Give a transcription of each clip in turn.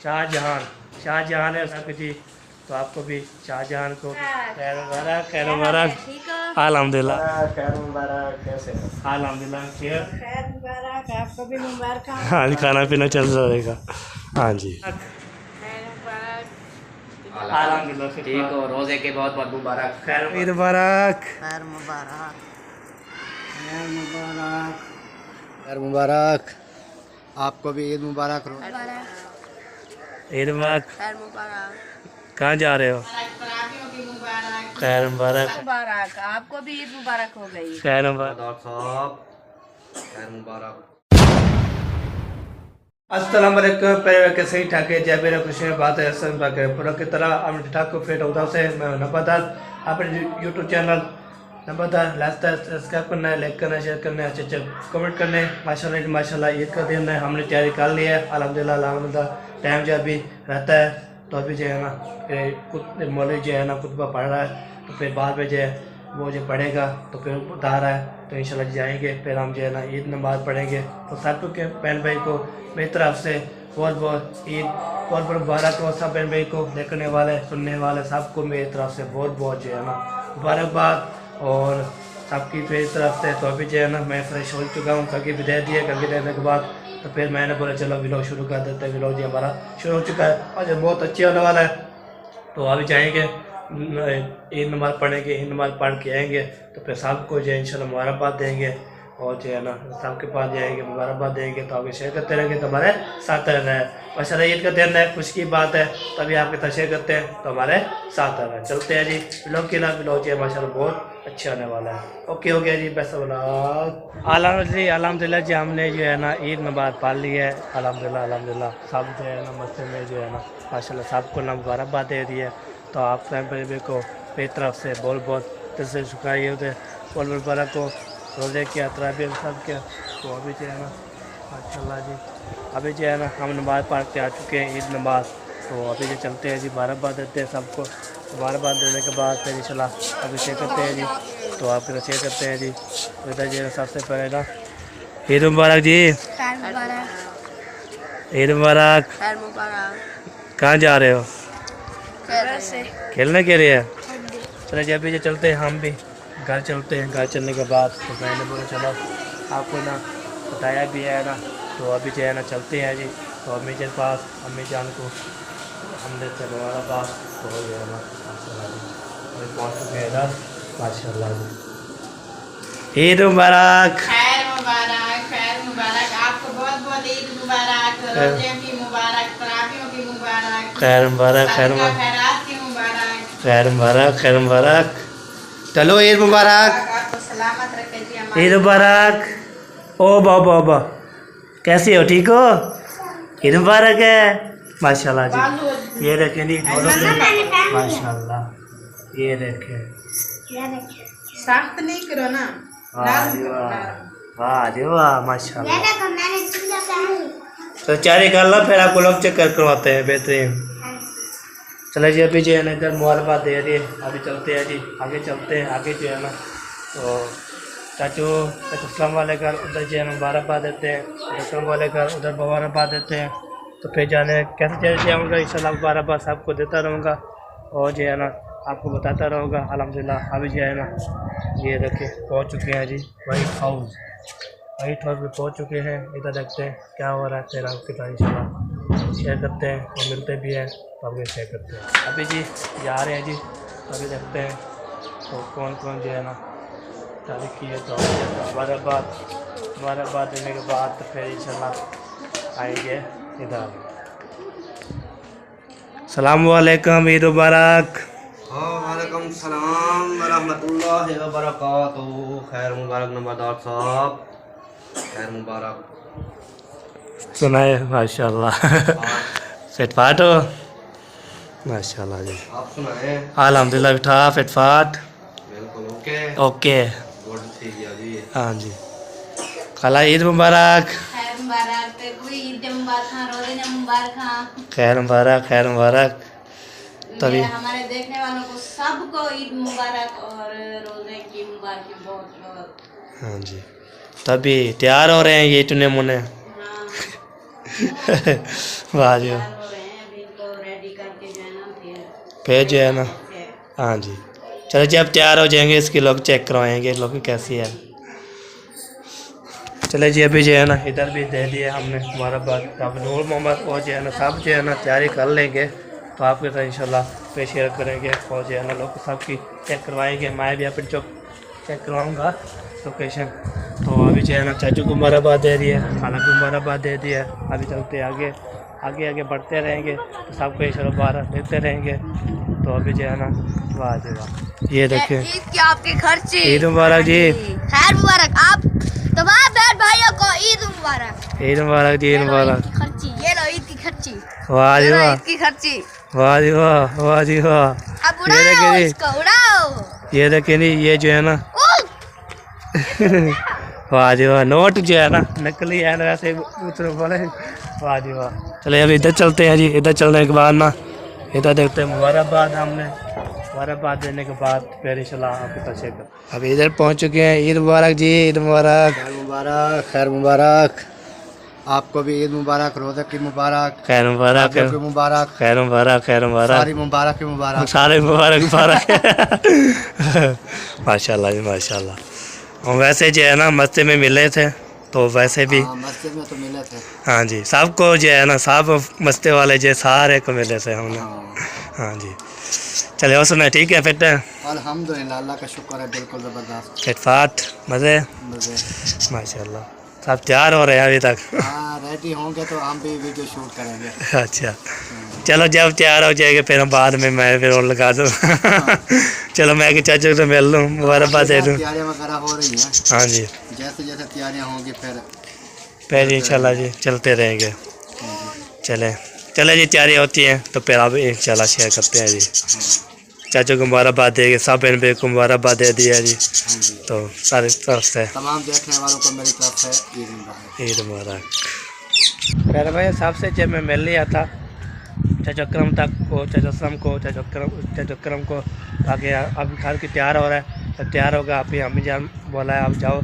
शाहजहान है साहब जी। तो आपको भी शाहजहान को खैर मुबारक, खैर मुबारक। अल्हम्दुलिल्लाह, खैर मुबारक। कैसे अल्हम्दुलिल्लाह खैर मुबारक, आपको भी मुबारक। हाँ जी, खाना पीना चल रहेगा। हाँ जी, अल्हम्दुलिल्लाह ठीक हो। रोजे के बहुत बहुत मुबारक। खैर मुबारक, खैर मुबारक, खैर मुबारक, खैर मुबारक। आपको भी ईद मुबारक। ईद मुबारक। खैर मुबारक, कहाँ जा रहे हो? खैर मुबारक, मुबारक। आपको भी ईद मुबारक हो गई। खैर मुबारक। डॉक्टर साहब खैर मुबारक। अस्सलाम वालेकुम। पहले के सही ठाके जय बेरा खुशी बात है असल बाके पूरा की तरह हम ठाको फेट होता से मैं नंबरदार अपने यूट्यूब चैनल नंबरदार लास्ट सब्सक्राइब करना है, लाइक करना है, शेयर करना है, अच्छे कमेंट करने। माशाल्लाह ईद का दिन है, हमने तैयारी कर ली है अल्हम्दुलिल्लाह। टाइम जो अभी रहता है तो अभी जो है ना कुछ मौलवी जो है ना खुतबा पढ़ रहा है, तो फिर बाद में जो है वो जो पढ़ेगा तो फिर बता रहा है, तो इंशाल्लाह जाएंगे फिर हम जो है ना ईद नमाज़ पढ़ेंगे। तो सब के बहन भाई को मेरी तरफ से बहुत बहुत ईद बहुत बहुत मुबारक हो। सब बहन भाई को देखने वाले सुनने वाले सबको मेरी तरफ से बहुत बहुत जो है ना मुबारकबाद और सबकी मेरी तरफ से। तो अभी जो है ना मैं फ्रेश हो चुका हूँ, करके भी दे दिया, करके देने के बाद तो फिर मैंने बोला चलो व्लॉग शुरू कर देते हैं। व्लॉग जो हमारा शुरू हो चुका है और जो बहुत अच्छे होने वाला है। तो अभी जाएंगे ईद नमाज़ पढ़ेंगे, ईद नमाज़ पढ़ के आएंगे तो फिर सबको जो है इंशाल्लाह मुबारकबाद देंगे और जो है ना सबके पास जाएंगे मुबारकबाद देंगे। तो आगे शेयर करते रहेंगे तो हमारे साथ रहना है। माशाल्लाह ईद का दिन है, खुशी की बात है, तभी आपके साथ शेयर करते हैं तो हमारे साथ रहना है। चलते हैं जी व्लॉग के लिए। व्लॉग जो है माशाल्लाह बहुत अच्छा आने वाला है। ओके हो गया जी, बेस्ट व्लॉग। अल्हम्दुलिल्लाह जी हमने जो है ना ईद नमाज़ पढ़ ली है अल्हम्दुलिल्लाह। सब जो है ना मस्जिद में जो है ना माशाल्लाह सबको ना मुबारकबाद दे दी है। तो आप फैमिली को मेरी तरफ से बहुत बहुत दिल से शुक्रिया होते बहुत मुबारक हो रोज़े की तराबी सब के। तो अभी जो है ना माशाल्लाह जी अभी जो है ना हम नमाज़ पढ़ के आ चुके हैं ईद नमाज़। तो अभी जो चलते हैं जी मुबारकबाद देते हैं सबको। मुबारकबाद देने के बाद फिर इंशाल्लाह अभी शेयर करते हैं जी। तो आपके शेयर करते हैं जी। तो इधर जो है सबसे पहले ना ईद मुबारक जी, ईद मुबारक। खैर मुबारक, कहाँ जा रहे हो? से खेलने के लिए? चले जी अभी जो चलते हैं हम भी घर चलते हैं। घर चलने के बाद तो मैंने बोला चलो आपको ना बताया भी है ना, तो अभी जो है ना चलते हैं जी। तो अम्मी के पास अम्मी जान को हमने हमारा पास तो हो गया ना माशाल्लाह जी अभी पहुँच चुके हैं इधर माशाल्लाह जी। ईद मुबारक, खैर मुबारक, खैर मुबारक। आपको बहुत बहुत ईद मुबारक, रोजे की मुबारक, तरावियों की मुबारक, खैर मुबारक, खैर सदका मुबारक, खैरात की मुबारक। खैर मुबारक, खैर मुबारक। चलो ईद मुबारक, आपको सलामत रखे जी हमारे। ईद मुबारक। ओ बाबा कैसे हो, ठीक हो? ईद मुबारक है माशाल्लाह जी। ये रखें जी माशाल्लाह, ये रखें। सख्त नहीं करो ना, वाह जी नरम करो, वाह, नरम। वाह जी वाह माशाल्लाह। तो चारे कर लो फिर आपको लोग चेक करवाते हैं बेहतरीन। चले जी अभी जो है ना इधर मुबारकबाद दे रही है। अभी चलते हैं जी आगे चलते हैं। आगे जो है ना तो चाचू अस्सलाम वालेकुम उधर जो है मुबारकबाद देते हैं, अस्सलाम वालेकुम उधर मुबारकबाद देते हैं। तो फिर जाने कैसे चले जाऊँगा इंशाल्लाह मुबारकबाद सबको देता रहूँगा और जो है ना आपको बताता रहूँगा अल्हम्दुलिल्लाह। अभी जो है ना ये रखे पहुँच चुके हैं जी वाइट हाउस में पहुँच चुके हैं। इधर देखते हैं क्या हो रहा है फिर आपके साथ इंशाल्लाह शेयर करते हैं और मिलते भी हैं तो आगे शेयर करते हैं। अभी जी जा रहे हैं जी, अभी देखते हैं तो कौन कौन जो है ना शादी की है। तो मुबारकबाद देने के बाद तो फिर इंशाल्लाह आएंगे इधर। सलाम वालेकुम, ईद मुबारक। वालेकुम सलाम व रहमतुल्लाहि व बरकातुहू। खैर मुबारक नंबरदार साहब, खैर मुबारक। सुनाए माशाल्लाह फिटफाट हो माशाल्लाह जी। आप सुनाए? अल्हम्दुलिल्लाह बिठा फिटफाट बिल्कुल ओके ओके। गुड ठीक है जी। हाँ जी खाला ईद मुबारक, खैर मुबारक, तेरे को ईद मुबारक, रोजे मुबारक। खैर मुबारक, खैर मुबारक। तभी हमारे देखने वालों को सबको ईद मुबारक और रोजे की मुबारक बहुत बहुत। हाँ जी तभी तैयार हो रहे हैं ये टुने मुने। हाँ, वाह जी तैयार हो रहे हैं फिर जो है ना, हाँ जी चलो जब तैयार हो जाएंगे इसकी लोग चेक करवाएंगे लोग कैसी है। चले जी अभी जो है ना इधर भी दे दिए हमने मुबारकबाद। अब नूर मोहम्मद और जो है ना सब जो है ना तैयारी कर लेंगे तो आपके साथ इंशाल्लाह पे शेयर करेंगे और जो है ना लोग सबकी चेक करवाएंगे। मैं भी अपनी चेक करवाऊँगा लोकेशन। तो अभी जो है ना चाचू को मुबारकबाद दे दिया, खाना को मुबारकबाद दे दिया। अभी चलते आगे आगे आगे बढ़ते रहेंगे तो सबको इंशाल्लाह मुबारक देते रहेंगे। तो अभी जो है ना वाह जी वाह, ये देखिए ईद की आपके खर्चे। ईद मुबारक जी, खैर मुबारक। आप तमाम बहन भाइयों को ईद मुबारक। ईद मुबारक जी, ईद मुबारक। खर्ची ये लो ईद की खर्ची। वाह जी वाह, ईद की खर्ची। वाह जी वाह, वाह जी वाह। अब उड़ाओ इसको उड़ाओ। ये देखिए नहीं ये जो है ना वाह जी वाह, नोट जो है ना नकली है ना वैसे दूसरे बोले। वाह जी वाह। चले अभी इधर चलते हैं जी। इधर चलने के बाद ना इधर देखते हैं मुबारकबाद। हमने मुबारकबाद देने के बाद फिर इंशाल्लाह आपके पास चेक। अभी इधर पहुंच चुके हैं। ईद मुबारक जी, ईद मुबारक। खैर मुबारक, खैर मुबारक। आपको भी ईद मुबारक, रोज़ा की मुबारक, खैर मुबारक, आपको भी मुबारक, खैर मुबारक, खैर मुबारक, सारी मुबारक ही मुबारक, सारे मुबारक मुबारक। माशाल्लाह जी माशाल्लाह। और वैसे जो है ना मस्ती में मिले थे तो वैसे भी हाँ, मस्जिद में तो मिले थे। हाँ जी सबको जो है ना सब मस्ती वाले जो सारे को मिले थे हमने। हाँ, हाँ जी चले और सुना ठीक है फिट अल्हम्दुलिल्लाह, अल्लाह का शुक्र है, बिल्कुल ज़बरदस्त फिट फाट मज़े मज़े। माशाल्लाह। सब तैयार हो रहे हैं अभी तक। हाँ, रेडी होंगे तो हम भी वीडियो शूट करेंगे। अच्छा चलो जब तैयार हो जाएगा फिर हम बाद में मैं फिर और लगा दूँ। चलो मैं कि चाचा से मिल लूँ, मुबारकबाद दे दूँ। तैयारियाँ वगैरह हो रही हैं। हाँ जी जैसे जैसे तैयारियाँ होंगी फिर इंशाल्लाह जी चलते रहेंगे। चले जी तैयारी होती है तो फिर आप इंशाल्लाह शेयर करते हैं जी। चाचू को मुबारकबाद देंगे, सब बहन भाई को मुबारकबाद दे दिया जी। तो सारी तरफ से तमाम देखने वालों को मेरी तरफ से ईद मुबारक। ईद मुबारक। मेरे भाई साहब से जब मैं मिल लिया था चाचा अकरम तक को, चाचा असलम को, चाचा अकरम को आगे अब घर की तैयार हो रहा है। जब तैयार होगा अभी अम्मी जान बोला है आप जाओ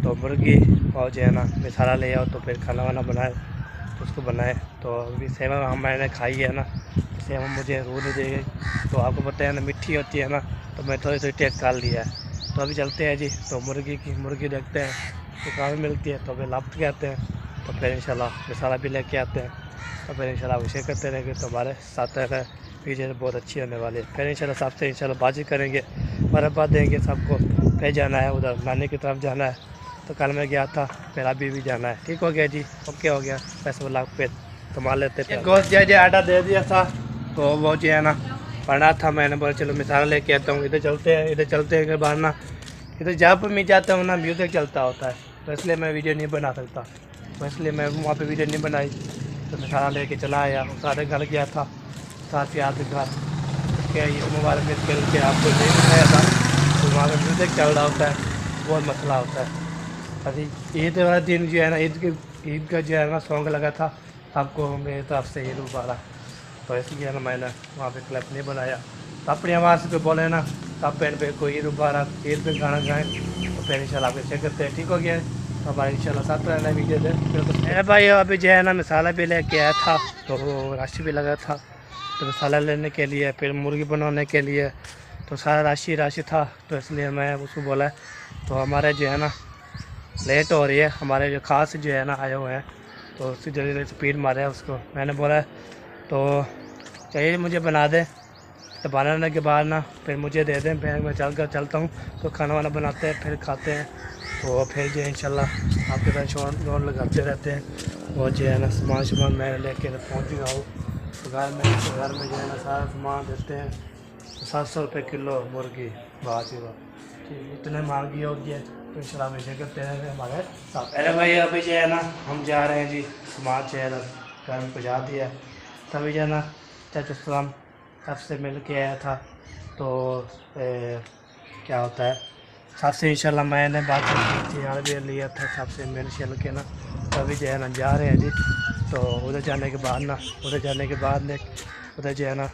तो मुर्गी और जो है ना मसाला ले आओ तो फिर खाना वाना बनाए तो उसको बनाए। तो अभी सेवा हम मैंने खाई है ना तो सेवा मुझे रू नहीं देगी। तो आपको पता है ना मीठी होती है ना तो मैं थोड़ी थोड़ी टेस्ट कर लिया है। तो अभी चलते हैं जी। तो मुर्गी देखते हैं तो कहाँ मिलती है तो फिर लाभ के आते हैं तो फिर इंशाल्लाह मसाला भी लेके आते हैं तो फिर इंशाल्लाह अभिषेक करते रहेंगे। तो हमारे साथ रहकर वीडियो बहुत अच्छी होने वाली है। फिर इंशाल्लाह सबसे इंशाल्लाह बाजी करेंगे, मुबारकबाद देंगे सबको। फिर जाना है उधर नानी की तरफ जाना है तो कल मैं गया था फिर अभी भी जाना है। ठीक हो गया जी, ओके हो गया। पैसे वाला फिर कमा लेते थे। गोश्त जो आटा दे दिया था तो वो जो है ना पढ़ा था मैंने बोला चलो मसाला लेके आता हूँ। इधर चलते हैं बाहर ना। इधर जहाँ पर मैं जाता हूँ ना म्यूज़िक चलता होता है तो इसलिए मैं वीडियो नहीं बना सकता। तो इसलिए मैं वहाँ पे वीडियो नहीं बनाई। तो मसाला लेके चला आया, सारे घर गया था, साथ ही आते घर क्या ये मोबाइल में खेल के आपको नहीं दिखाया था। तो वहाँ पर म्यूज़िक चल रहा होता है, बहुत मसला होता है। अभी ईद वाला दिन जो है ना ईद का जो है ना सॉन्ग लगा था आपको मेरी तरफ से ईद मुबारक। तो इसलिए ना मैंने वहाँ पे क्लिप नहीं बनाया। तो अपनी आवाज़ पे बोले ना सब पेन पे कोई ईद मुबारक, ईद पे गाना गाएँ तो फिर इंशाल्लाह आपके चेक करते हैं। ठीक हो गया तो हमारे इंशाल्लाह साथ रहना वीडियो दे भाई। अभी जो है ना मसाला भी लेके आया था तो राशि भी लगा था तो मसाला लेने के लिए फिर मुर्गी बनाने के लिए तो सारा राशि था। तो इसलिए मैं उसको बोला तो हमारे जो है ना लेट हो रही है। हमारे जो खास जो है ना आए हुए हैं तो उसकी जल्दी स्पीड मारे है उसको। मैंने बोला तो चाहिए मुझे बना दे तो बनाने के बाद ना फिर मुझे दे दें, फिर मैं चलता हूँ तो खाना वाना बनाते हैं फिर खाते हैं। तो फिर जो है इंशाल्लाह आपके साथ शोर लगाते रहते हैं। और जो है ना सामान मैं लेके पहुँच गया हूँ तो घर में जो है ना सारा सामान देते हैं। 700 रुपये किलो मुर्गी, बात ही ठीक इतने महंगी होगी है तो इंशाल्लाह हमेशा करते हैं हमारे साथ। अरे भाई अभी जो है ना हम जा रहे हैं जी सामान जो है ना घर में पहुँचा दिया। तभी जो है ना चाचा सलाम सबसे मिल के आया था तो क्या होता है सबसे इंशाल्लाह मैंने बात की थी यार भी लिया था सबसे मिल शल के ना। तभी जो है ना जा रहे हैं जी। तो उधर जाने के बाद ना उधर जो है ना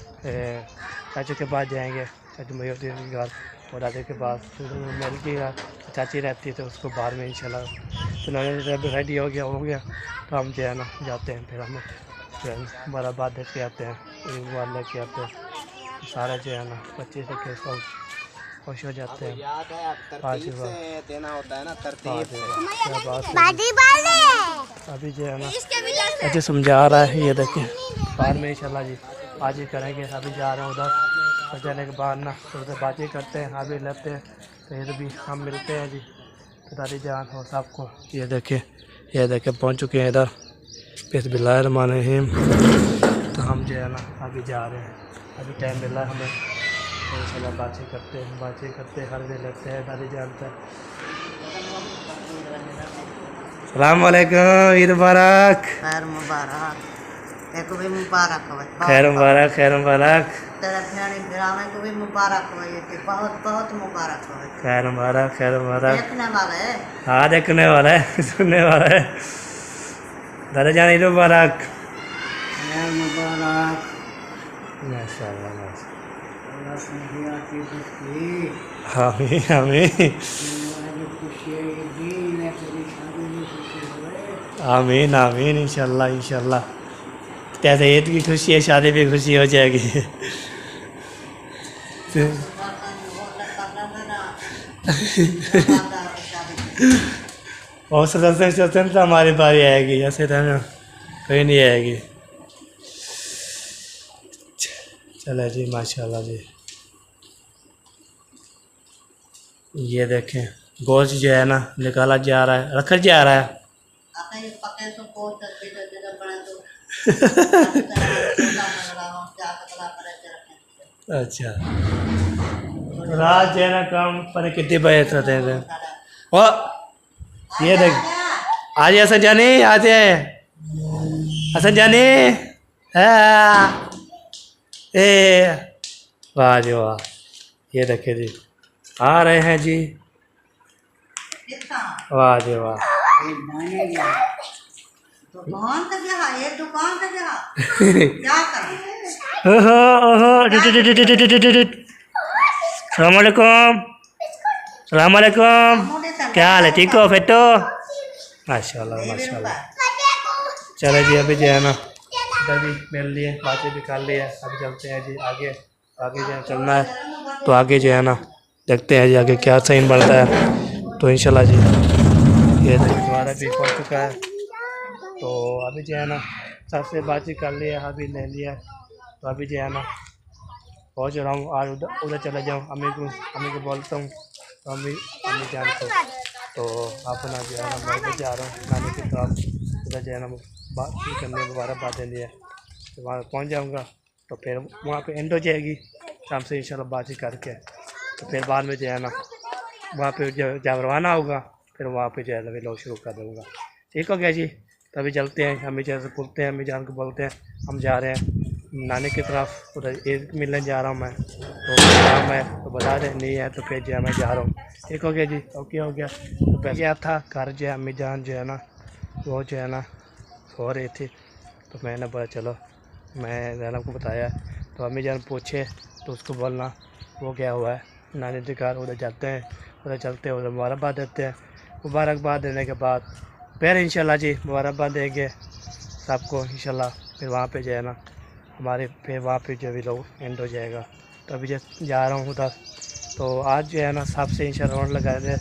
चाचू के पास जाएंगे, चाचू मयूद्दीन के घर और दादे के पास मिल के चाची रहती है तो उसको बाहर में इंशाल्लाह तो रेडी हो गया तो हम जो है ना जाते हैं। फिर हम मुबारकबाद दे के आते हैं, मुबारक लेके आते हैं। सारे जो है ना बच्चे से के सब खुश हो जाते हैं। याद है आप तरतीब से देना होता है ना, तरतीब से। क्या बात है। अभी जो है ना मुझे समझा रहा है, ये देखिए बाद में इंशाल्लाह जी आज ही करेंगे। अभी जा रहे हैं उधर, और जाने के बाद ना तो उधर बातें करते हैं, अभी लेते हैं, तो इधर भी हम मिलते हैं जी दादी जान और सबको। ये देखे पहुंच चुके हैं इधर, बिस्मिल्लाहिर्रहमानिर्रहीम। तो हम जो है ना अभी जा रहे हैं, अभी टाइम मिला है हमें, तो इंशाल्लाह बातें करते हर वे लेते हैं दादी जान से। सलाम वालेकुम, ईद मुबारक। खैर मुबारक, तेको भी मुबारक हो। खैर मुबारक, खैर मुबारक। तेरे प्यारे गिरावे को भी मुबारक हो, ये बहुत बहुत मुबारक हो। खैर मुबारक, खैर मुबारक। देखने वाले है, हाँ देखने वाला है, सुनने वाला है। दादा जान ईद मुबारक। खैर मुबारक। माशाल्लाह माशाल्लाह। अल्लाह सुनिया की खुशी, आमीन आमीन खुशी है दीन है, तेरी शादी में खुशी हो। आमीन आमीन इंशाल्लाह इंशाल्लाह। जैसे ईद की खुशी है, शादी भी खुशी हो जाएगी। और सदस्य तो हमारी बारी आएगी, जैसे था ना कोई नहीं आएगी। चलो जी माशाल्लाह जी। ये देखें गोश्त जो है ना निकाला जा रहा है, रखा जा रहा है। आके पके तो कोई तस्वीर दे बना तो अच्छा रात जो है ना काम पर कितने बजे होते हैं। ओ ये देख आज हसन जानी आते हैं, हसन जानी ए वाह जी वाह। ये देखिए जी आ रहे हैं जी, वाह जी वाह। दुकान से गया, ये दुकान से गया क्या कर। ओहो ओहो सलाम वालेकुम, सलाम वालेकुम। क्या हाल है, ठीक हो फिर तो? माशाल्लाह माशाल्लाह। चलो जी अभी जो है ना इधर भी मिल लिए, बातें भी कर लिए, अभी चलते हैं जी आगे। आगे जो है चलना है, तो आगे जो है ना देखते हैं जी आगे क्या सीन बढ़ता है। तो इंशाल्लाह जी ये दोबारा भी पहुँच चुका है, तो अभी जो है ना सबसे बातचीत कर लिया, अभी ले लिया, तो अभी जो है ना पहुँच रहा हूँ। आज उधर चला जाऊँ, अम्मी को बोलता हूँ, तो अम्मी जान तो अपना जो है ना मैं भी जा रहा हूँ नानी की तरफ। उधर जो है ना बात करने दोबारा बातें लिए, तो वहाँ पहुँच जाऊँगा, तो फिर वहाँ पे एंड हो जाएगी शाम से इंशाल्लाह बातचीत करके। तो फिर बाद में जो है ना वहाँ पे जब रवाना होगा, फिर वहाँ पे जो है लोग शुरू कर दूँगा। ठीक हो गया जी। तो अभी चलते हैं, अम्मी जान से बोलते हैं, अम्मी जान को बोलते हैं हम जा रहे हैं नानी की तरफ, उधर ईद मिलने जा रहा हूँ मैं, तो काम है तो बता दें, नहीं है तो फिर जो है मैं जा रहा हूँ। ठीक हो गया जी, ओके हो गया। तो पहले गया था घर, जो है अम्मी जान जो है ना वो जो है ना सो रही थी, तो मैंने बोला चलो मैं ज़ैनब को बताया, तो अम्मी जान पूछे तो उसको बोलना वो गया हुआ है नानी के घर, उधर जाते हैं, उधर चलते हैं, उधर मुबारकबाद देते हैं। मुबारकबाद देने के बाद फिर इंशाल्लाह जी मुबारकबाद देंगे सबको इंशाल्लाह। फिर वहाँ पे जो है ना हमारे फिर वहाँ पे जो भी लोग एंड हो जाएगा। तो अभी जा रहा हूँ उधर, तो आज जो है ना सबसे इंशाल्लाह राउंड लगा दे।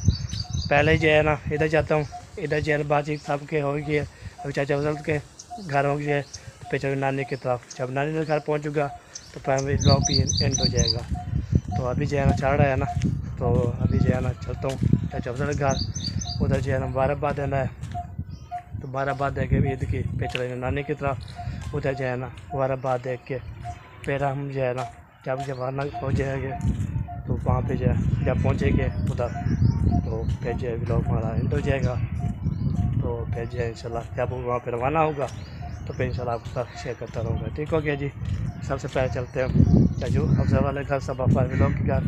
पहले जो है ना इधर जाता हूँ, इधर जो है बातचीत सबके हो गई है, अभी चाचा फजल के घर हो गई है, तो फिर चलो नानी की तरफ। जब नानी के घर पहुँचूँगा तो फैमिली ब्लॉग भी एंड हो जाएगा। तो अभी जो है ना चल रहा है ना, तो अभी जो है ना चलता हूँ चाचा फजल के घर, उधर जो है ना मुबारकबाद देना है, तो मुबारकबाद दे के ईद की फिर चले नानी की तरफ। उधर जो है ना मुबारकबाद देख के फिर हम जो है ना जब आना पहुँच जाएंगे, तो वहाँ पे जो है जब पहुँचेंगे उधर, तो फिर जो है ब्लॉग हमारा एंड हो जाएगा। तो फिर जो है इंशाल्लाह जब वहाँ पर रवाना होगा, तो फिर इंशाल्लाह आपके साथ शेयर करता रहूँगा। ठीक हो गया जी। सबसे पहले चलते हैं चाचू अफजल वाले घर, सब अफा ब्लॉग के घर,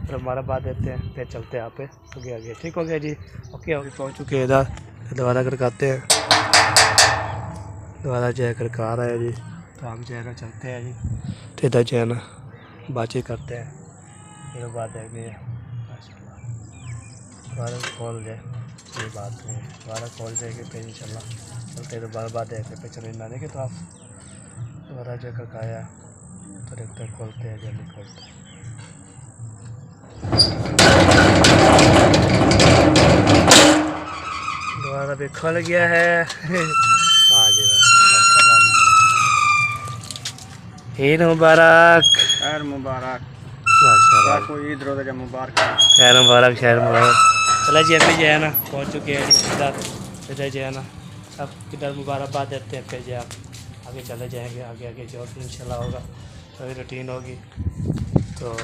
फिर हमारा बात देते हैं, फिर चलते हैं यहाँ पे आगे आगे। ठीक हो गया जी, ओके अभी पहुँच चुके हैं इधर, दोबारा करकाते हैं, दोबारा जो है करका रहा है जी। तो हम जो है ना चलते हैं जी, तो इधर जो है ना बातचीत करते हैं, फिर बात देखनी है दोबारा कॉल जाए, ये बात नहीं है, दोबारा कॉल जाएगी फिर इंशाल्लाह चलते हैं, दोबारा बात देख फिर चले नानी की तरफ। दोबारा जो करकाया तो देखते हैं, खोलते हैं, जल्दी खोलते हैं। दोबारा भी खुल गया है। ईद मुबारक। खैर मुबारक। माशाल्लाह, आपको ईद रोज़ा मुबारक। खैर मुबारक, खैर मुबारक। चला जी, अभी जो है ना पहुँच चुके हैं जी इधर जो है ना, अब किधर मुबारकबाद देते हैं, फिर जो आगे चले जाएंगे, आगे आगे जो इंशाल्लाह होगा वही रूटीन होगी। तो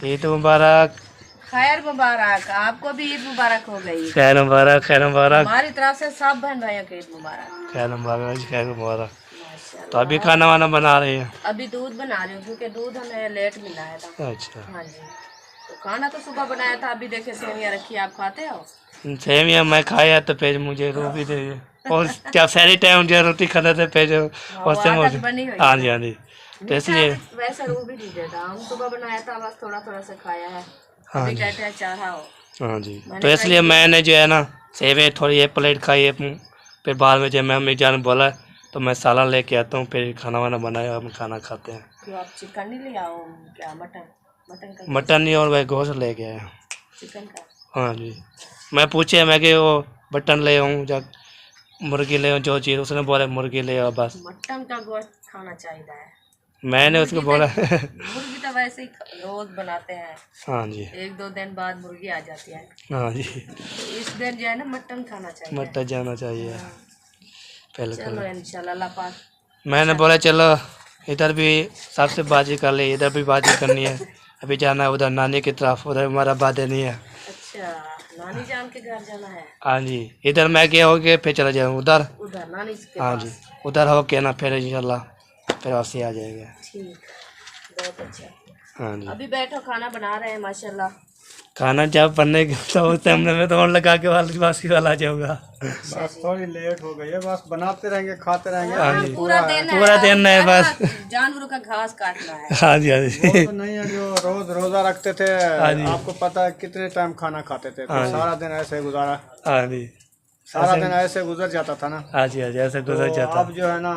ईद मुबारक। खैर मुबारक, आपको भी ईद मुबारक हो गई। खैर मुबारक, खैर मुबारक, हमारी तरफ से सब बहन भाइयों को ईद मुबारक। खैर मुबारक, खैर मुबारक। माशाल्लाह। तो अभी खाना वाना बना रही है? अभी दूध बना रही हूँ क्योंकि दूध हमें लेट मिला है था। अच्छा, हाँ जी, तो खाना तो सुबह बनाया था। अभी देखे सेवियाँ रखी, आप खाते हो? सेवियाँ मैं खाया तो फिर मुझे रो भी दे, और क्या सारी टाइम जो रोटी खाते थे फिर उससे आदत बनी हुई हाँ जी, हाँ जी। तो इसलिए वैसे रू भी नहीं देता, हम सुबह बनाया था, बस थोड़ा थोड़ा सा खाया है। हाँ अभी जी, कहते हैं चाहा हो। हाँ जी। तो इसलिए मैंने जो है ना सेवे थोड़ी एक प्लेट खाई है, फिर बाद में जब मैं अम्मी जान बोला तो मैं सालन लेके आता हूँ, फिर खाना वाना बनाया, हम खाना खाते हैं। क्यों आप चिकन नहीं ले आओ? क्या मटन? मटन का मटन नहीं, और वह गोश्त लेके आया। चिकन का? हाँ जी, मैं पूछे मैं कि वो बटन ले आऊँ या मुर्गी ले आऊँ, जो चीज़ उसने बोला मुर्गी ले आओ बस। मटन का गोश्त खाना चाहिए है। मैंने उसको बोला मुर्गी तो वैसे ही रोज बनाते हैं, हाँ जी, एक दो दिन बाद मुर्गी आ जाती है। हाँ जी, तो इस दिन जो है ना मटन खाना चाहिए। मटन जाना चाहिए पहले। चलो इंशाल्लाह अल्लाह पाक। मैंने बोला चलो इधर भी सबसे बाजी कर ली, इधर भी बाजी करनी है। अभी जाना है उधर नानी की तरफ, उधर हमारा बादे नहीं है। अच्छा, नानी जान के घर जाना है? हाँ जी, इधर मैं गया हो गया, फिर चला जाऊँ उधर। उधर नानी के हाँ पास? जी, उधर हो के ना फिर इंशाल्लाह फिर वापसी आ जाएगा। ठीक, बहुत अच्छा। हाँ जी, अभी बैठो, खाना बना रहे हैं माशाल्लाह। खाना जब बनने के तो उस टाइम में तो और लगा के वापसी वाला आ जाऊँगा। बस थोड़ी लेट हो गई है, बस बनाते रहेंगे खाते रहेंगे। हाँ जी, पूरा दिन है, पूरा दिन है बस। जानवरों का घास काटना है। हाँ जी, हाँ जी, वो तो नहीं है जो रोज रोजा रखते थे, हाँ जी। आपको पता है कितने टाइम खाना खाते थे, तो हाँ जी। सारा दिन ऐसे गुजारा, हाँ जी, सारा दिन ऐसे गुजर जाता था ना। हाँ जी, हाँ जी, ऐसे गुजर तो जाता। अब जो है ना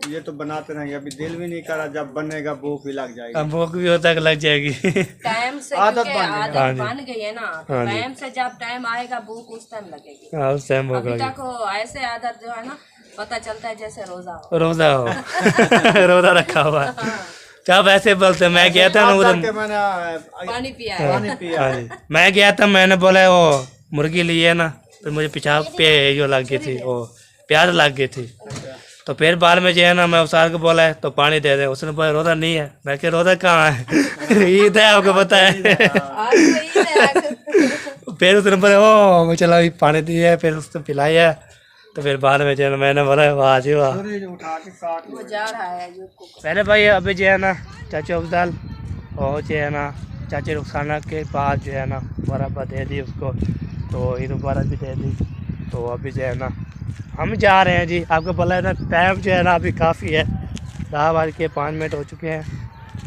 ये तो बनाते रहेंगे, अभी दिल भी नहीं करा, जब बनेगा भूख भी लग जाएगी। अब भूख भी होता है कि लग जाएगी। टाइम से आदत क्योंकि बन गई। आदत हाँ जी। बन गई है ना, तो हाँ जी। टाइम से जब टाइम आएगा भूख उस टाइम लगेगी। हाँ, उस टाइम भूख अभी लगी। तक हो ऐसे आदत जो है ना, पता चलता है जैसे रोजा हो। रोजा हो रोजा रखा हुआ है। जब ऐसे बोलते मैं गया था ना करके उधर, मैंने पानी पिया है। पानी पिया। हाँ जी, मैं गया था, मैंने बोला वो मुर्गी ली है ना, फिर मुझे पेशाब पे जो लग गई थी, वो प्यास लग गई थी। तो फिर बाद में जो है ना मैं उसार को बोला है तो पानी दे दे, उसने बोला रोजा नहीं है। मैं क्या रोजा कहाँ है? ईद है आपको पता है। आज तो ईद है। फिर उसने बोला ओ मैं चला पानी दिया, फिर उसको पिलाया। तो फिर बाद में जो है ना मैंने बोला वाह जी वाह। उठा के काट वो जा रहा है यूको। पहले भाई अभी जो है ना चाचा अफजल और जो है ना चाचा रुखसाना के पास जो है ना मुबारकबाद दे दी उसको, तो ईद मुबारक भी दे दी। तो अभी जो है ना हम जा रहे हैं जी। आपको पता है ना टाइम जो है ना अभी काफ़ी है, 10:05 हो चुके हैं,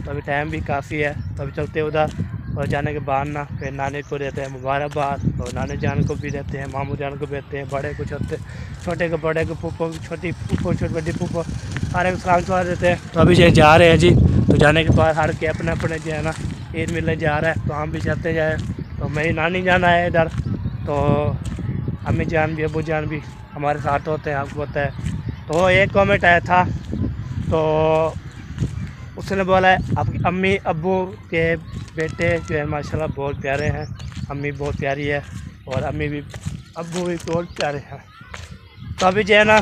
तो अभी टाइम भी काफ़ी है। तो अभी चलते हैं उधर, और जाने के बाद ना फिर नानी को देते हैं मुबारकबाद, और नानी जान को भी देते हैं, मामू जान को देते हैं, बड़े को छोटे, छोटे को बड़े को, फूफो छोटी फूफो छोटी बड़ी फूफो सारे को सलाम करवा देते हैं। तो अभी जो जा रहे हैं जी, तो जाने के बाद हर के अपने अपने जो है ना ईद मिलने जा रहा है, तो हम भी चलते जाए। तो मेरी नानी जान आए इधर, तो अम्मी जान भी अबू जान भी हमारे साथ होते हैं, आपको पता है। तो एक कमेंट आया था, तो उसने बोला है आपकी अम्मी अब्बू के बेटे जो है माशाल्लाह बहुत प्यारे हैं, अम्मी बहुत प्यारी है और अम्मी भी अब्बू भी बहुत प्यारे हैं। तो अभी जो है ना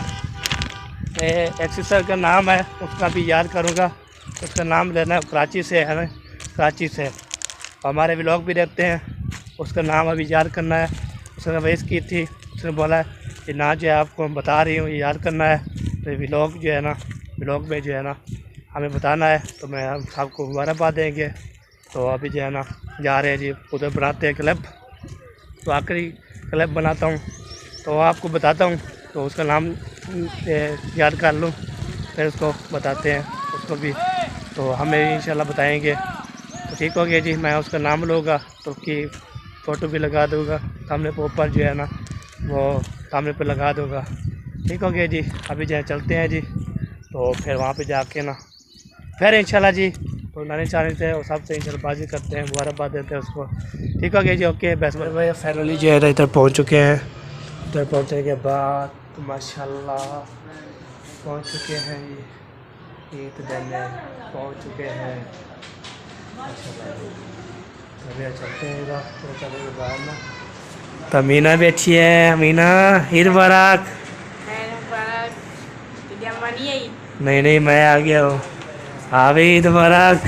एक सिस्टर का नाम है, उसका भी याद करूँगा, उसका नाम लेना कराची से है ना, कराची से हमारे व्लॉग भी देखते हैं, उसका नाम अभी याद करना है। उसने वेस्ट की थी, उसने बोला है कि ना जो है आपको हम बता रही हूँ ये याद करना है, तो व्लॉग जो है ना व्लॉग में जो है ना हमें बताना है, तो मैं हम सबको मुबारकबाद देंगे। तो अभी जो है ना जा रहे हैं जी, उधर बनाते हैं क्लब, तो आखिरी क्लब बनाता हूँ तो आपको बताता हूँ, तो उसका नाम याद कर लूँ फिर उसको बताते हैं उसको भी, तो हमें इंशाल्लाह बताएंगे। तो ठीक हो गया जी, मैं उसका नाम लूँगा तो उसकी फ़ोटो भी लगा दूँगा सामने पे, ऊपर जो है ना वो सामने पे लगा दूँगा। ठीक हो गया जी, अभी जो है चलते हैं जी, तो फिर वहाँ पे जाके ना फिर इंशाल्लाह जी तो नानी चानी थे और सबसे इंशाल्लाह बाजी करते हैं, मुबारकबाद देते हैं उसको। ठीक हो गया जी, ओके बेस्ट भाई। फाइनली जो है इधर पहुँच चुके हैं। इधर पहुँचने के बाद तो माशाल्लाह पहुँच चुके हैं ये ईद देने पहुँच चुके हैं माशाल्लाह। अभी चलते हैं इधर तो चलेंगे बाहर ना। तो मीना भी अच्छी है, मीना ईद मुबारक। नहीं नहीं मैं आ गया हूँ। हाँ भाई ईद मुबारक,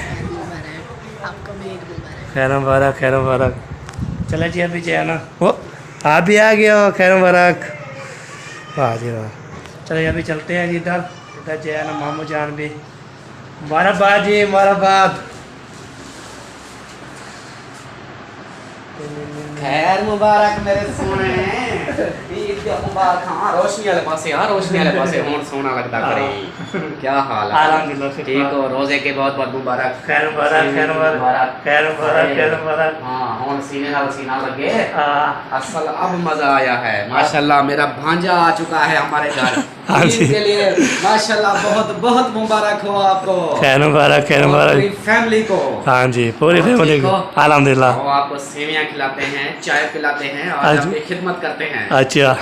खैर मुबारक खैर मुबारक। चले जी अभी जो है ना वो आप भी आ गए हो, खैर मुबारक। वाह जी वाह। चलिए अभी चलते हैं जी इधर इधर जो है ना मामू जान भी मुबारकबाद जी मुबारकबाद। खैर मुबारक मेरे सोने ईद के मुबारक। हाँ रोशनी वाले पासे, हाँ रोशनी वाले पासे हों सोना लगता करे। क्या हाल है? अल्हम्दुलिल्लाह ठीक हो? रोजे के बहुत बहुत मुबारक। खैर मुबारक खैर मुबारक खैर मुबारक खैर मुबारक। हाँ हों सीने नाल सीना लगे। हाँ असल अब मजा आया है माशाल्लाह। मेरा भांजा आ चुका है हमारे घर ईद के लिए। माशाल्लाह बहुत बहुत मुबारक हो आपको। खैर मुबारक खैर मुबारक। पूरी फैमिली को। हाँ जी पूरी फैमिली को अल्हम्दुलिल्लाह। वो आपको सेवियां खिलाते हैं, चाय पिलाते हैं और आपकी खिदमत करते हैं। अच्छा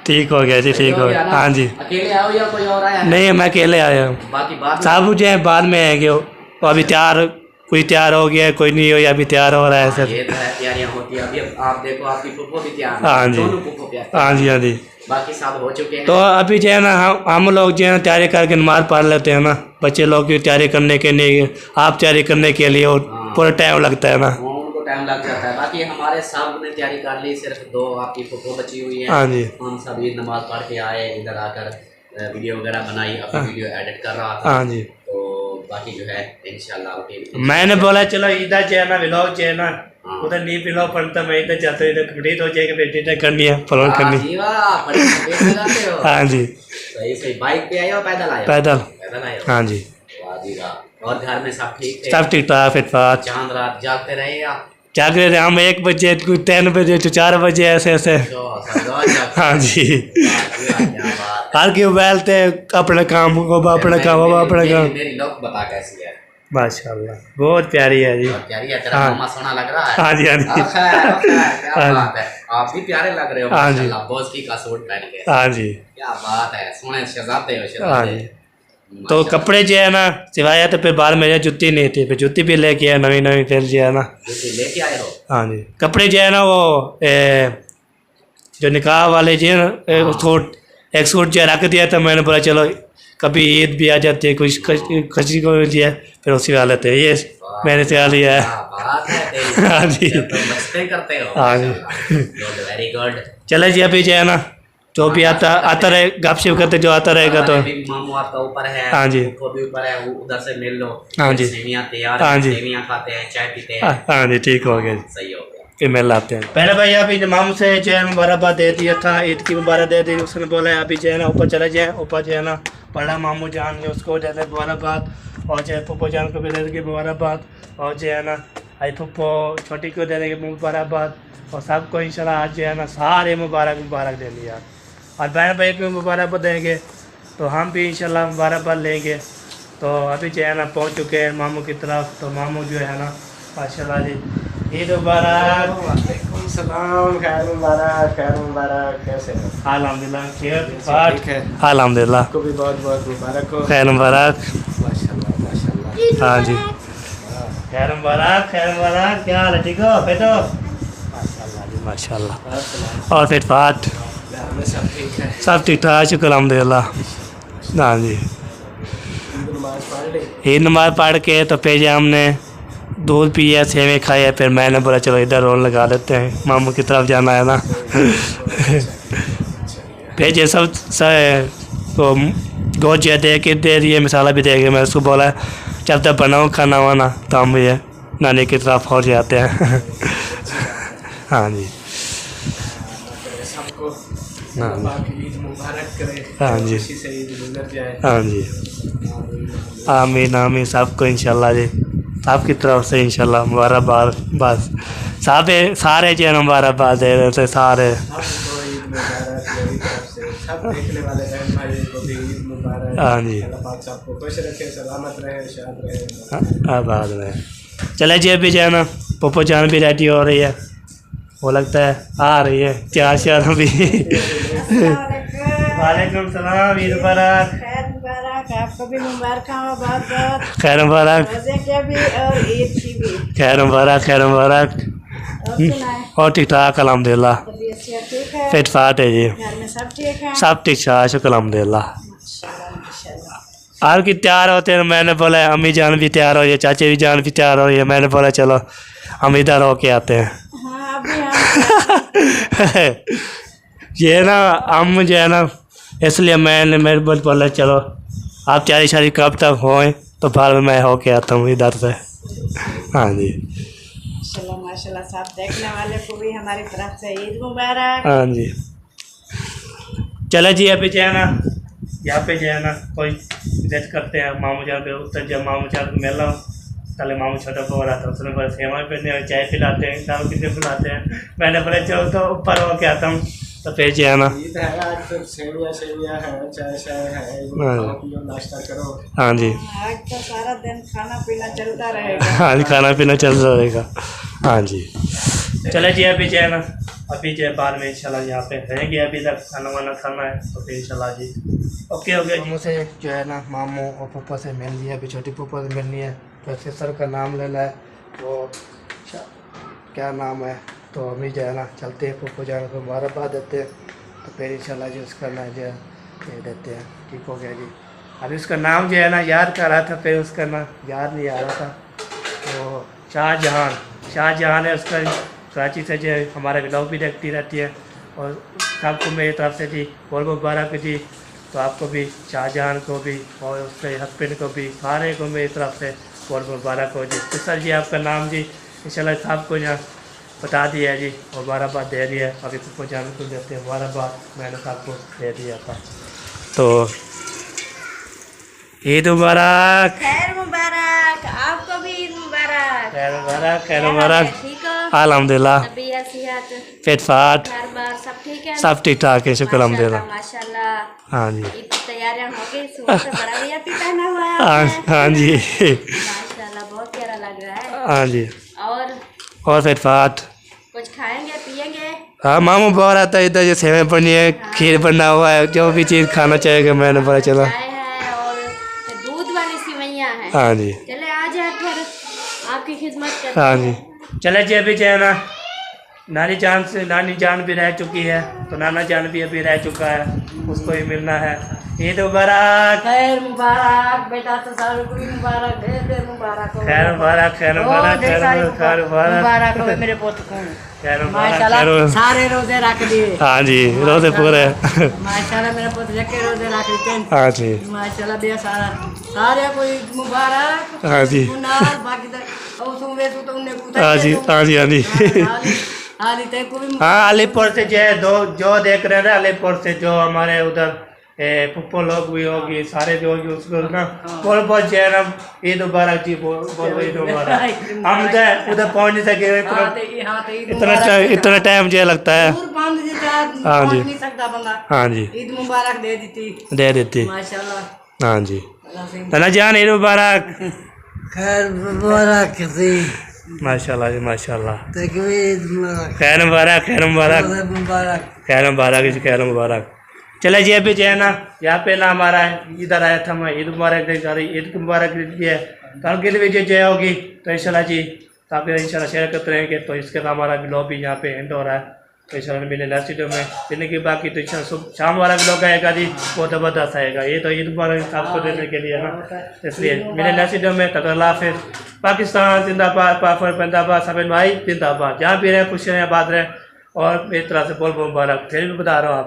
ठीक हो गया जी, ठीक हो गया। हाँ जी अकेले आओ या कोई और आया है? नहीं मैं अकेले आया हूँ। बाकी बात साहब मुझे बाद में आएंगे तो अभी तैयार कोई तैयार हो गया कोई नहीं हो या अभी तैयार हो रहा है सर। ये तो है तैयारियां होती है। अभी आप देखो आपकी फुफो भी तैयार हाँ है, जी दोनों फुफो तैयार। हाँ जी हाँ जी। बाकी सब हो चुके हैं। तो अभी जो है ना हम लोग जो है ना तैयारी करके नमाज पढ़ लेते हैं ना। बच्चे लोग की तैयारी करने के लिए आप तैयारी करने के लिए और पूरा टाइम लगता है ना। उनको टाइम लग जाता है। बाकी हमारे सब ने तैयारी कर ली, सिर्फ 2 आपकी फुफो बची हुई है। हाँ जी हम सब ईद नमाज पढ़ के आए, इधर आकर वीडियो वगैरह बनाई, अपनी वीडियो एडिट कर रहा था। हाँ जी तो बाकी जो है इंशाल्लाह मैंने बोला चलो इधर जो है ना व्लॉग जो है ना उधर नहीं व्लॉग पढ़ता मैं इधर जाता हूँ। इधर कंप्लीट हो जाएगा फिर एडिट करनी है फॉलोन करनी। हाँ जी सही सही। बाइक पे आए हो पैदल आए हो? पैदल पैदल आए हो? हाँ जी वाह जी वाह। और घर में सब ठीक थे? सब ठीक ठाक फिट फाट। चांद रात जागते रहे या जाग रहे थे हम 1 बजे 3 बजे 4 बजे ऐसे ऐसे। हाँ जी हर के मोबाइल थे अपने काम को अपने काम अपने काम। मेरी लुक बता कैसी है? माशाल्लाह बहुत प्यारी है जी। प्यारी है। तेरा हाँ। मामा सोना लग रहा है। हाँ जी हाँ जी क्या बात है। आप भी प्यारे लग रहे हो हाँ जी। माशाल्लाह, बॉस का सूट पहन के। हाँ जी क्या बात है, सोने शहजादे हो हाँ शहजादे। जी। तो कपड़े जो है ना सिवाया तो फिर बाहर मेरे जूती नहीं थी, फिर जूती भी लेके आया नवी फिर जो है ना। जूती लेके आए हो? हाँ जी कपड़े जो है ना वो जो निकाह वाले जो है ना सूट एक सूट जो रख दिया था। मैंने बोला चलो कभी ईद भी आ जाती है कुछ खसी को दिया फिर उसी वाले थे ये मैंने सिखा लिया है। क्या बात है तेरी। हाँ जी तो मस्ती करते हो। हाँ जी वेरी गुड। चले जी अभी जो है ना जो भी आता रहे गपशप करते जो आता रहेगा तो। मामू आपका ऊपर है। हाँ जी वो भी ऊपर है, वो उधर से मिल लो। हाँ जी सेवियां तैयार हाँ हैं, जी सेवियां खाते हैं, चाय पीते हैं। हाँ जी ठीक हो गया सही हो गया। फिर मिल लाते हैं। पहले भाई अभी मामू से जो है मुबारकबाद दे दिया था, ईद की मुबारक दे दी। उसने बोला है अभी जो है ना ऊपर चले जाए। ऊपर जो है ना बड़ा मामू जान जो उसको दे दे मुबारकबाद और जो है पप्पो जान को भी दे देगी मुबारकबाद और जो है ना आई पप्पो छोटी को दे देगी मुबारकबाद और सबको इंशाल्लाह आज जो है ना सारे मुबारक दे दिया। और बहन भाई को मुबारकबाद देंगे तो हम भी इंशाल्लाह मुबारकबाद लेंगे। तो अभी जो है ना पहुँच चुके हैं मामू की तरफ। तो मामू जो है ना माशाल्लाह जी ईद मुबारक। वालेकुम सलाम। खैर मुबारक कैसे हो? अल्हम्दुलिल्लाह ठीक है अल्हम्दुलिल्लाह। आपको भी बहुत बहुत मुबारक हो। खैर मुबारक माशाल्लाह माशाल्लाह। हाँ जी खैर मुबारक क्या हाल है ठीक हो बेटो? माशाल्लाह जी माशाल्लाह। और फिर फाट सब ठीक ठाक शुक्र अल्हम्दुलिल्लाह। हाँ जी ईद नमाज पढ़ के तो फिर हमने दूध पिया सेवे खाए। फिर मैंने बोला चलो इधर रोल लगा देते हैं, मामू की तरफ जाना है ना। फिर ये सब तो गोश्त जो दे के दे दिए, मसाला भी दे के मैं उसको बोला जब तक बनाओ खाना वाना तो हम ये नानी की तरफ हो जाते हैं। हाँ जी हाँ हाँ जी हाँ जी आमीन आमीन सबको इंशाल्लाह जी आपकी तरफ से इंशाल्लाह मुबारकबाद। बस सारे जो है मुबारकबाद दे रहे थे सारे। हाँ जी अल्लाह पाक सबको खुश रखे, सलामत रहे, शाद रहे। आबाद में। चले जी अभी जो है ना पप्पो जान भी रेडी हो रही है, वो लगता है आ रही है चार शार भी। वालेकुम सलाम, ईद मुबारक। खैर मुबारक, आपको भी मुबारक हो बहुत बहुत। खैर मुबारक, रोजे के भी और ईद की भी। खैर मुबारक, खैर मुबारक। और सुनाए, और ठीक ठाक अल्हम्दुलिल्लाह, तबीयत से ठीक है? फिट फाट है जी, घर में सब ठीक है? सब ठीक ठाक शुक्र अल्हम्दुलिल्लाह। माशाल्लाह माशाल्लाह। आपकी तैयार होते हैं, मैंने बोला अम्मी जान भी तैयार हो रही है, चाचे भी जान भी तैयार हो रही है, मैंने बोला चलो हम इधर होके आते हैं। हाँ अभी हम ये ना हम जो है ना इसलिए मैंने मेरे बोला चलो आप तैयारी शारी कब तक होए तो बाद में मैं होके आता हूँ इधर से। हाँ जी माशाल्लाह माशाल्लाह, सब देखने वाले को भी हमारी तरफ से ईद मुबारक। हाँ जी। चले जी अभी जो है ना यहाँ पे जो है ना कोई विजिट करते हैं मामू जान पे, उत्तर जब मामू जान को मिल रहा हूँ पहले मामू छोटा को रहा था, उसने बोला सेवा पे चाय पिलाते हैं, दारू कितने पिलाते हैं, मैंने बोला चलो तो ऊपर होके आता हूँ। तो फिर जो है ना ईद है आज, फिर सेविया है, चाय है, हाँ। पियो, नाश्ता करो। हाँ जी आज तो सारा दिन खाना पीना चलता रहेगा। हाँ जी, खाना पीना चल रहेगा। हाँ जी चले जी अभी जो है ना अभी जो है बाद में इंशाल्लाह यहाँ पे रहेंगे, अभी तक खाना वाना खाना है तो फिर इंशाल्लाह जी ओके हो गया। मुझसे जो है ना मामू और पप्पा से मिल लिया, अभी छोटी पप्पा से मिलनी है तो सिस्टर का नाम लेना है, वो क्या नाम है, तो अभी जो है ना चलते हैं पप्पा जाने को मुबारकबाद देते हैं, तो फिर इंशाल्लाह जी उसका ना जो है ये देते हैं। ठीक हो गया जी। अभी उसका नाम जो है ना याद कर रहा था, फिर उसका ना याद नहीं आ रहा था, तो शाहजहान है उसका, कराची से जो है हमारे ब्लॉग भी देखती रहती है, और सबको मेरी तरफ से जी बहुत मुबारक जी। तो आपको भी, शाहजहान को भी और उसके हस्बैंड को भी, सारे को मेरी तरफ से बहुत मुबारक हो जी। तो सर जी आपका नाम जी इंशाल्लाह सबको यहाँ बता दिया जी, और मुबारकबाद दे दिया, अभी सबको जान को देते हैं मुबारकबाद, मैंने सबको दे दिया था। तो ईद मुबारक। खैर मुबारक, आपको भी ईद मुबारक। खैर मुबारक, खैर मुबारक। ठीक हो? अल्हम्दुलिल्लाह, तबीयत सेहत फिट फाट घर बार सब ठीक है? सब ठीक ठाक है शुक्र अल्हम्दुलिल्लाह। माशाल्लाह। हाँ जी ईद की तैयारियां हो गई, सुबह से बड़ा भी पहना हुआ है हाँ आपने। हाँ जी माशाल्लाह बहुत प्यारा लग रहा है। हाँ जी और और फिट फाट। कुछ खाएंगे पिएंगे? हाँ मामू बोल रहा था इधर जो सेवई बनी है, खीर बना हुआ है, जो भी चीज़ खाना चाहेगा, मैंने बोला चलो। चाय है और दूध वाली सिवैयाँ हैं। हाँ जी चले आ जाए फिर आपकी खिदमत करते हाँ हैं। जी चले जी अभी जो है ना नानी जान भी रह चुकी है, तो नाना जान भी अभी रह चुका है, उसको ही मिलना है। ईद मुबारक। खैर मुबारक बेटा, तो सारों को भी मुबारक, ढेर मुबारक हो। खैर मुबारक, खैर मुबारक, खैर मुबारक, मुबारक हो मेरे पोत को। खैर मुबारक, माशाल्लाह खैर मुबारक। सारे रोजे रख दिए। हाँ जी रोजे पूरे। माशाल्लाह मेरे पोत जके रोजे रख दिए। हाँ जी माशाल्लाह बे सारे को ईद मुबारक। हाँ जी मुनार बाकी तो सुबह तो तुमने पूछा। हाँ जी हाँ जी हाँ जी हाली ते को भी हाँ अलीपुर से जो है जो देख रहे हैं ना, अलीपुर से जो हमारे उधर पुप्पो लोग भी होगी, सारे जो होगी उसको ना बोल बहुत जो है ना ईद मुबारक जी, बोल ईद मुबारक। हम तो उधर पहुँच नहीं सके, इतना टाइम जो लगता है। हाँ जी नहीं सकता बंदा। हाँ जी ईद मुबारक दे देती माशाल्लाह। हाँ जी नाना जान ईद मुबारक। खैर मुबारक थी। माशाल्लाह जी माशाल्लाह। तकबीर मुबारक। खैर मुबारक, खैर मुबारक, मुबारक। खैर मुबारक जी, खैर मुबारक। चले जी अभी जो है ना यहाँ पे ना हमारा इधर आया था, मैं ईद मुबारक दे जा रही, ईद की मुबारक दी है, कल के लिए जो होगी तो इंशाल्लाह जी ताकि इंशाल्लाह शेयर करते रहेंगे। तो इसके बाद हमारा ब्लॉग भी यहाँ पे एंड हो रहा है, तो इंशाल्लाह मिले नेक्स्ट वीडियो में देने की बाकी, तो इंशाल्लाह शाम वाला ब्लॉग आएगा जी, बहुत ज़बरदस्त आएगा। ये तो ईद मुबारक आपको देने के लिए ना, इसलिए मिले नेक्स्ट वीडियो में। तक अल्लाह हाफिज़। पाकिस्तान जिंदाबाद, पाक जिंदाबाद, सब भाई जिंदाबाद, जहाँ भी रहें खुश रहें, आबाद रहें, और मेरी तरह से बहुत मुबारक फिर भी बता रहा हूँ आप।